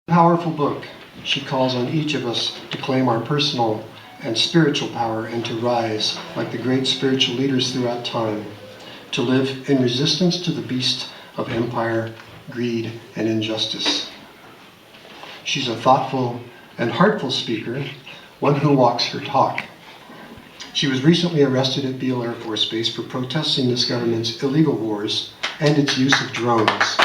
Powerful book. She calls on each of us to claim our personal and spiritual power and to rise like the great spiritual leaders throughout time, to live in resistance to the beast of empire, greed, and injustice. She's a thoughtful and heartful speaker, one who walks her talk. She was recently arrested at Beale Air Force Base for protesting this government's illegal wars and its use of drones.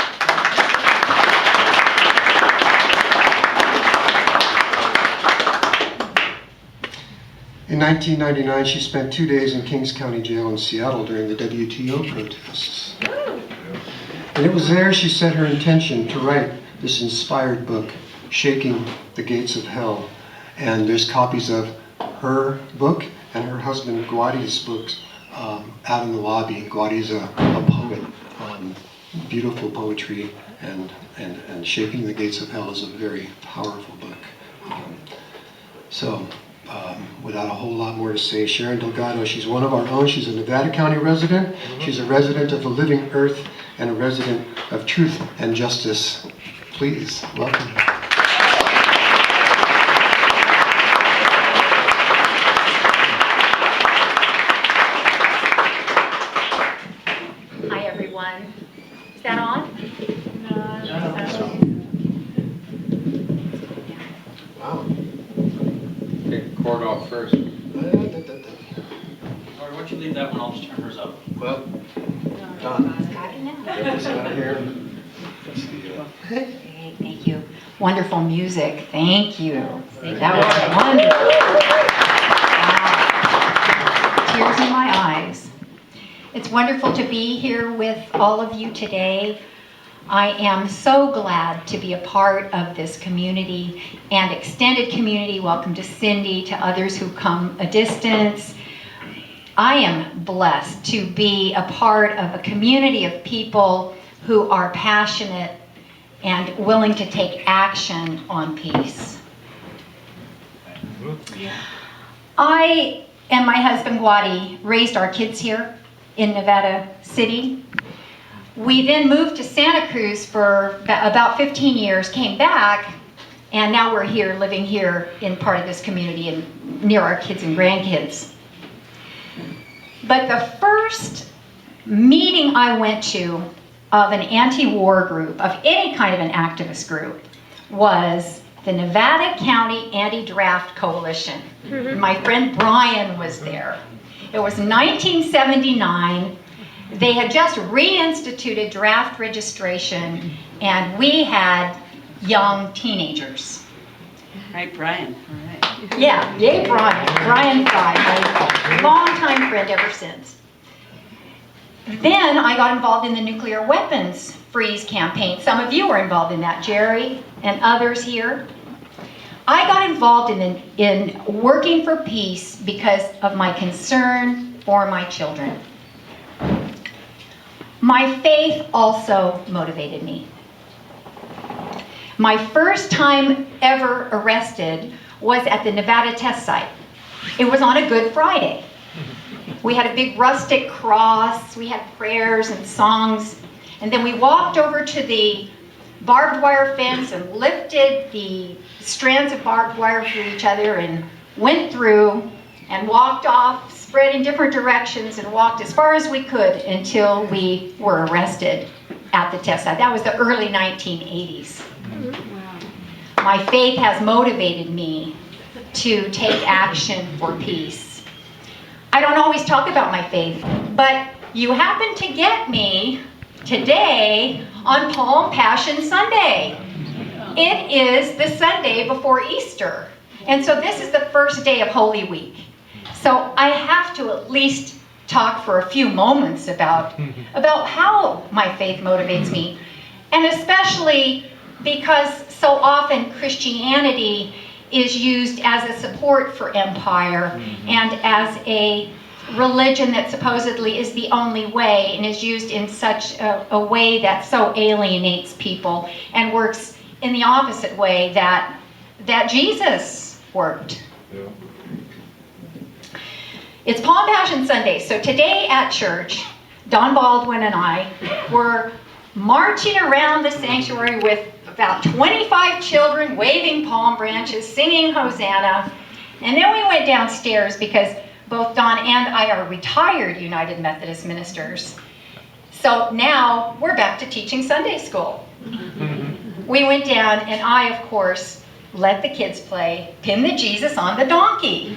In 1999, she spent 2 days in Kings County Jail in Seattle during the WTO protests. And it was there she set her intention to write this inspired book, Shaking the Gates of Hell. And there's copies of her book and her husband Gwadi's books out in the lobby. Gwadi's a poet, beautiful poetry, and Shaking the Gates of Hell is a very powerful book. Without a whole lot more to say, Sharon Delgado, she's one of our own. She's a Nevada County resident. She's a resident of the living earth and a resident of truth and justice. Please, welcome. Hi, everyone. Is that on? Wow. Cord off first. All right, why don't you leave that one? I'll just turn hers up. Well, done. Got it now. Get this out of here. That's Okay, thank you. Wonderful music. Thank you. That was wonderful. Wow. Tears in my eyes. It's wonderful to be here with all of you today. I am so glad to be a part of this community and extended community. Welcome to Cindy, to others who come a distance. I am blessed to be a part of a community of people who are passionate and willing to take action on peace. I and my husband Gwadi raised our kids here in Nevada City. We then moved to Santa Cruz for about 15 years, came back, and now we're here, living here in part of this community and near our kids and grandkids. But the first meeting I went to of an anti-war group, of any kind of an activist group, was the Nevada County Anti-Draft Coalition. My friend Brian was there. It was 1979. They had just reinstituted draft registration, and we had young teenagers. Right, Brian. All right. Yeah, yay, Brian. Brian Fry, my longtime friend ever since. Then I got involved in the nuclear weapons freeze campaign. Some of you were involved in that, Jerry and others here. I got involved in working for peace because of my concern for my children. My faith also motivated me. My first time ever arrested was at the Nevada test site. It was on a Good Friday. We had a big rustic cross, we had prayers and songs, and then we walked over to the barbed wire fence and lifted the strands of barbed wire through each other and went through and walked off, spread in different directions, and walked as far as we could until we were arrested at the test site. That was the early 1980s. My faith has motivated me to take action for peace. I don't always talk about my faith, but you happen to get me today on Palm Passion Sunday. It is the Sunday before Easter. And so this is the first day of Holy Week. So I have to at least talk for a few moments about how my faith motivates me. And especially because so often Christianity is used as a support for empire and as a religion that supposedly is the only way and is used in such a way that so alienates people and works in the opposite way that Jesus worked. Yeah. It's Palm Passion Sunday, so today at church, Don Baldwin and I were marching around the sanctuary with about 25 children waving palm branches, singing Hosanna. And then we went downstairs because both Don and I are retired United Methodist ministers. So now we're back to teaching Sunday school. We went down and I, of course, let the kids play Pin the Jesus on the Donkey.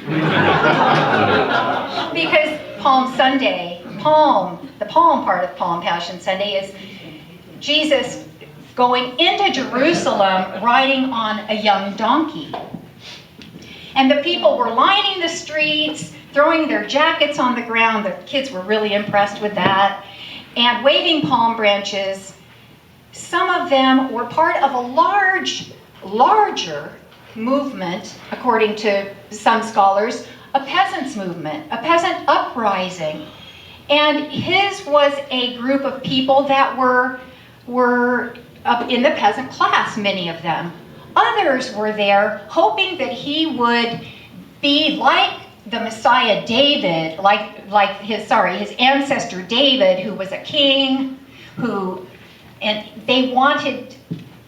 Because Palm Sunday, the palm part of Palm Passion Sunday is Jesus going into Jerusalem riding on a young donkey. And the people were lining the streets, throwing their jackets on the ground. The kids were really impressed with that. And waving palm branches. Some of them were part of a larger movement, according to some scholars, a peasants' movement, a peasant uprising. And his was a group of people that were in the peasant class, many of them. Others were there hoping that he would be like the Messiah David, like his ancestor David, who was a king, and they wanted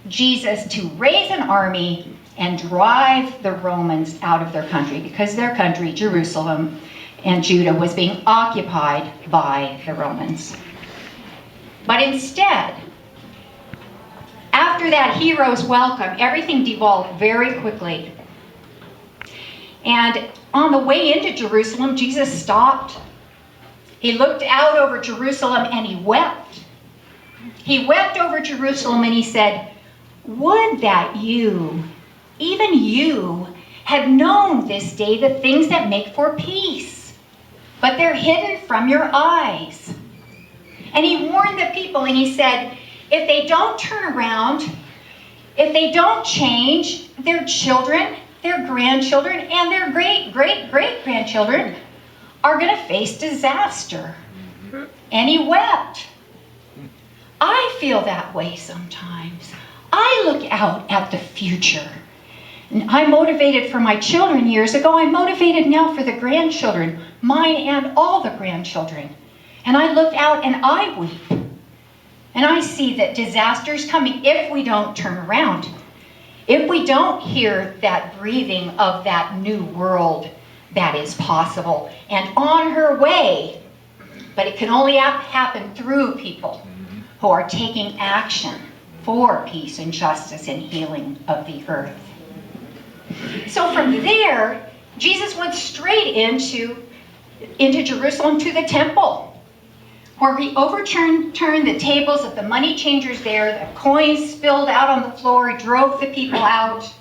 Jesus to raise an army and drive the Romans out of their country, because their country, Jerusalem and Judah, was being occupied by the Romans. But instead, after that hero's welcome, everything devolved very quickly. And on the way into Jerusalem, Jesus stopped. He looked out over Jerusalem and he wept. He wept over Jerusalem and he said, "Would that you, even you, had known this day the things that make for peace, but they're hidden from your eyes." And he warned the people and he said, if they don't turn around, if they don't change, their children, their grandchildren, and their great-great-great-grandchildren are going to face disaster. And he wept. I feel that way sometimes. I look out at the future. And I motivated for my children years ago. I'm motivated now for the grandchildren, mine and all the grandchildren. And I look out and I weep. And I see that disaster's coming if we don't turn around. If we don't hear that breathing of that new world that is possible and on her way. But it can only happen through people who are taking action for peace and justice and healing of the earth. So from there, Jesus went straight into Jerusalem to the temple, where he overturned the tables of the money changers there. The coins spilled out on the floor. He drove the people out.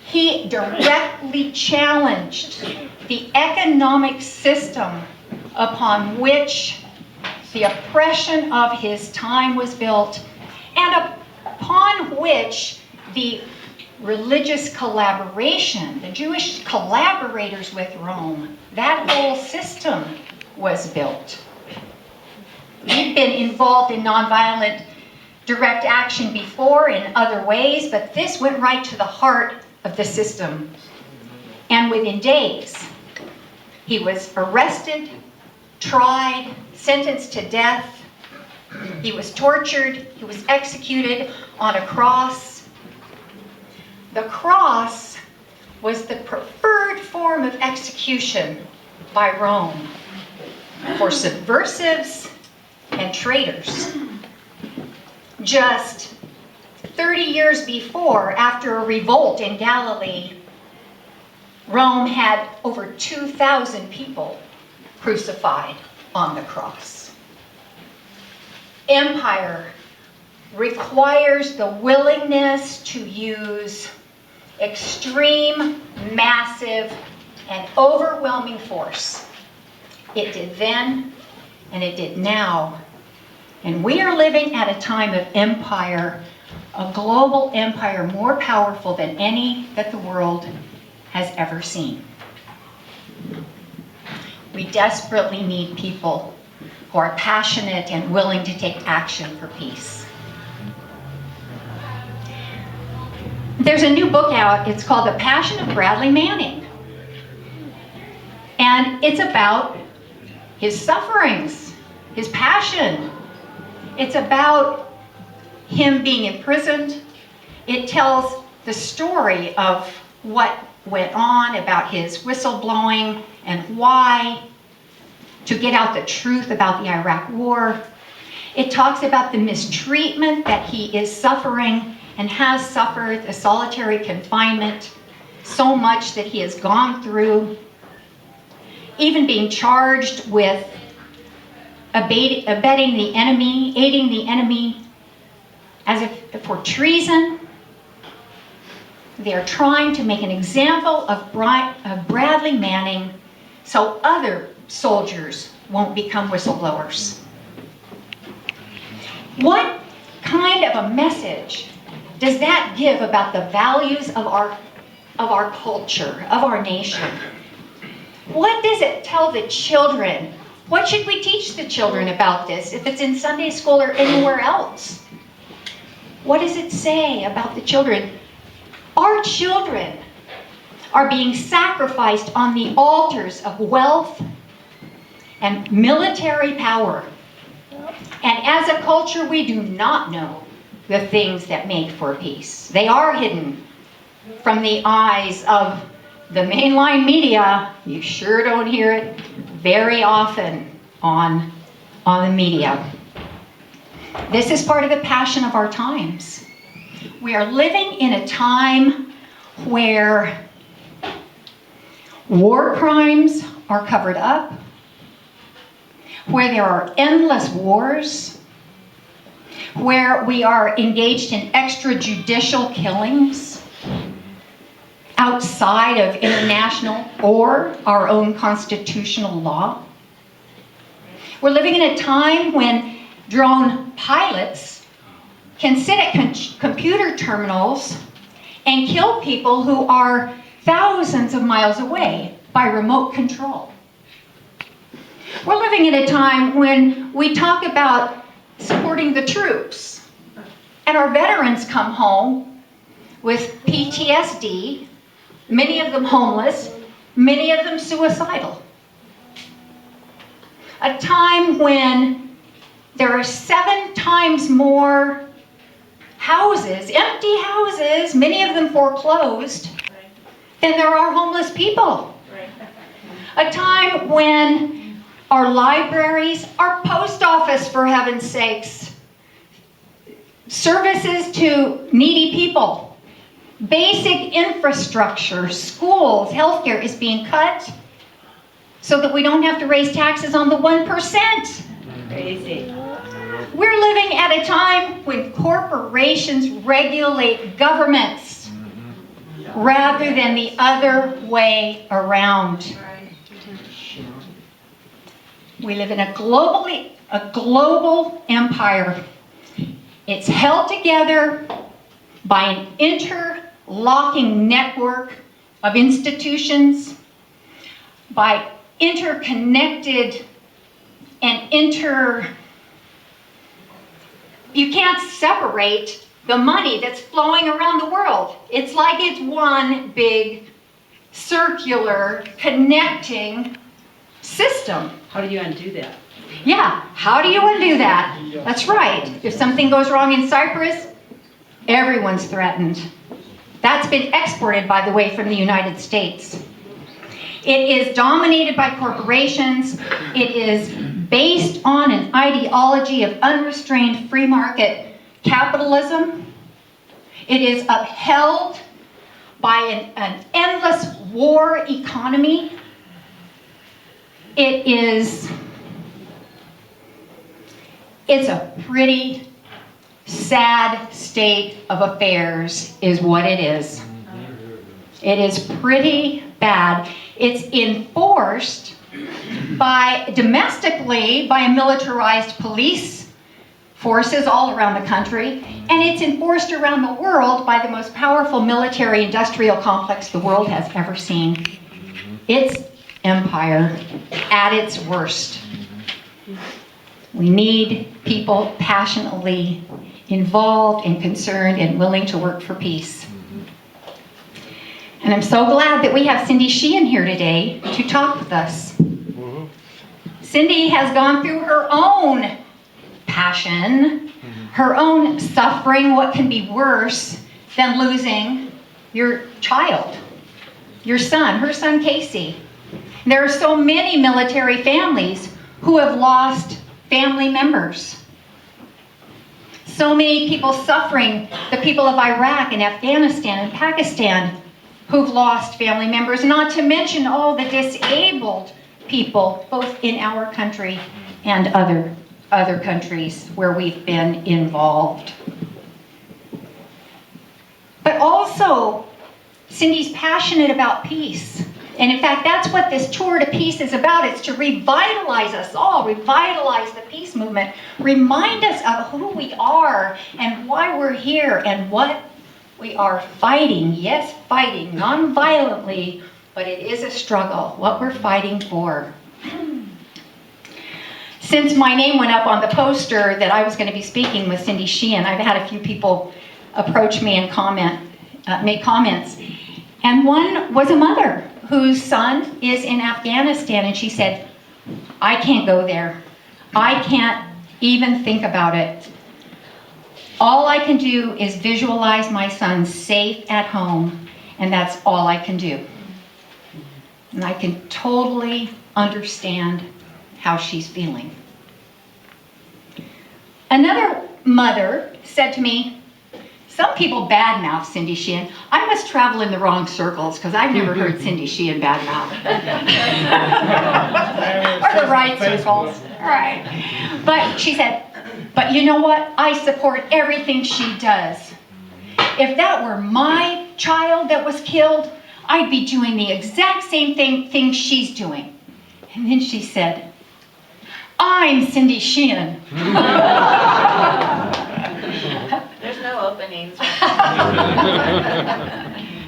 He directly challenged the economic system upon which the oppression of his time was built, and upon which the religious collaboration, the Jewish collaborators with Rome, that whole system was built. He'd been involved in nonviolent direct action before in other ways, but this went right to the heart of the system. And within days, he was arrested, tried, sentenced to death. He was tortured. He was executed on a cross. The cross was the preferred form of execution by Rome for subversives and traitors. Just 30 years before, after a revolt in Galilee, Rome had over 2,000 people crucified on the cross. Empire requires the willingness to use extreme, massive, and overwhelming force. It did then, and it did now. And we are living at a time of empire, a global empire more powerful than any that the world has ever seen. We desperately need people who are passionate and willing to take action for peace. There's a new book out. It's called The Passion of Bradley Manning. And it's about his sufferings, his passion. It's about him being imprisoned. It tells the story of what went on, about his whistleblowing and why, to get out the truth about the Iraq War. It talks about the mistreatment that he is suffering and has suffered, the solitary confinement, so much that he has gone through, even being charged with abetting the enemy, aiding the enemy, as if for treason. They're trying to make an example of Bradley Manning so other soldiers won't become whistleblowers. What kind of a message does that give about the values of our culture, of our nation? What does it tell the children? What should we teach the children about this, if it's in Sunday school or anywhere else? What does it say about the children? Our children are being sacrificed on the altars of wealth and military power. And as a culture, we do not know the things that make for peace. They are hidden from the eyes of the mainline media. You sure don't hear it very often on the media. This is part of the passion of our times. We are living in a time where war crimes are covered up, where there are endless wars, where we are engaged in extrajudicial killings outside of international or our own constitutional law. We're living in a time when drone pilots can sit at computer terminals and kill people who are thousands of miles away by remote control. We're living in a time when we talk about supporting the troops, and our veterans come home with PTSD, many of them homeless, many of them suicidal. A time when there are 7 times more houses, empty houses, many of them foreclosed, than there are homeless people. A time when our libraries, our post office, for heaven's sakes, services to needy people, basic infrastructure, schools, healthcare is being cut so that we don't have to raise taxes on the 1%. Crazy. We're living at a time when corporations regulate governments rather than the other way around. We live in a global empire. It's held together by an interlocking network of institutions, by interconnected and you can't separate the money that's flowing around the world. It's like it's one big circular connecting system. How do you undo that? Yeah, how do you undo that? That's right. If something goes wrong in Cyprus, everyone's threatened. That's been exported, by the way, from the United States. It is dominated by corporations. It is based on an ideology of unrestrained free market capitalism. It is upheld by an endless war economy. It's a pretty sad state of affairs is what it is. It is pretty bad. It's enforced domestically by militarized police forces all around the country, and it's enforced around the world by the most powerful military industrial complex the world has ever seen. It's empire at its worst. We need people passionately involved and concerned and willing to work for peace. And I'm so glad that we have Cindy Sheehan here today to talk with us. Cindy has gone through her own passion her own suffering. What can be worse than losing your child, your son, her son Casey? There are so many military families who have lost family members. So many people suffering, the people of Iraq and Afghanistan and Pakistan who've lost family members, not to mention all the disabled people, both in our country and other countries where we've been involved. But also, Cindy's passionate about peace. And in fact, that's what this tour to peace is about. It's to revitalize us all, revitalize the peace movement, remind us of who we are and why we're here and what we are fighting. Yes, fighting, non-violently, but it is a struggle, what we're fighting for. Since my name went up on the poster that I was going to be speaking with Cindy Sheehan, I've had a few people approach me and make comments. And one was a mother whose son is in Afghanistan, and she said, I can't go there. I can't even think about it. All I can do is visualize my son safe at home, and that's all I can do. And I can totally understand how she's feeling. Another mother said to me, some people badmouth Cindy Sheehan. I must travel in the wrong circles because I've never heard Cindy Sheehan badmouth. Or the right circles. Right. But she said, but you know what? I support everything she does. If that were my child that was killed, I'd be doing the exact same thing she's doing. And then she said, I'm Cindy Sheehan. There's no openings.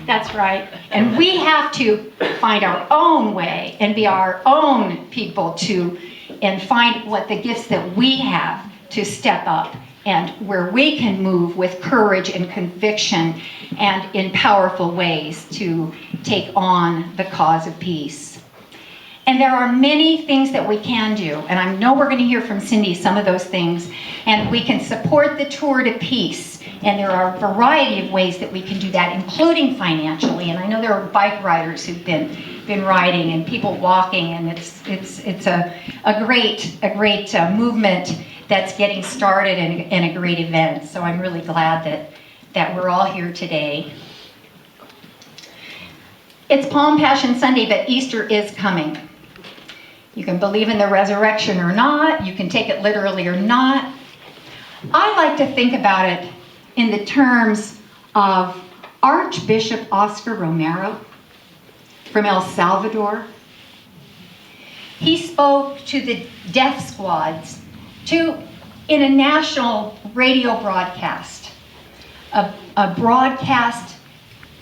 That's right. And we have to find our own way and be our own people and find what the gifts that we have to step up and where we can move with courage and conviction and in powerful ways to take on the cause of peace. And there are many things that we can do, and I know we're going to hear from Cindy some of those things, and we can support the Tour to Peace, and there are a variety of ways that we can do that, including financially, and I know there are bike riders who've been riding and people walking, and it's a great movement that's getting started and a great event, so I'm really glad that we're all here today. It's Palm Passion Sunday, but Easter is coming. You can believe in the resurrection or not. You can take it literally or not. I like to think about it in the terms of Archbishop Oscar Romero from El Salvador. He spoke to the death squads in a national radio broadcast, a broadcast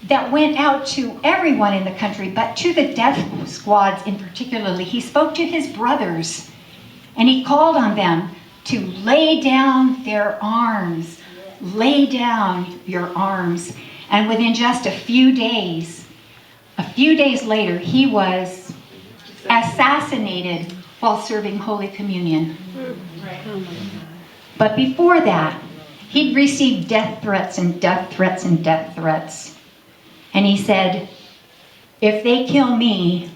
that went out to everyone in the country, but to the death squads in particularly. He spoke to his brothers, and he called on them to lay down their arms. Lay down your arms. And within just a few days later, he was assassinated while serving Holy Communion. But before that, he'd received death threats and death threats and death threats. And he said, if they kill me,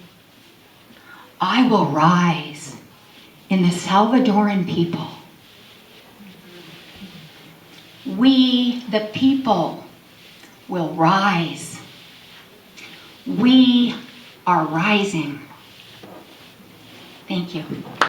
I will rise in the Salvadoran people. We, the people, will rise. We are rising. Thank you.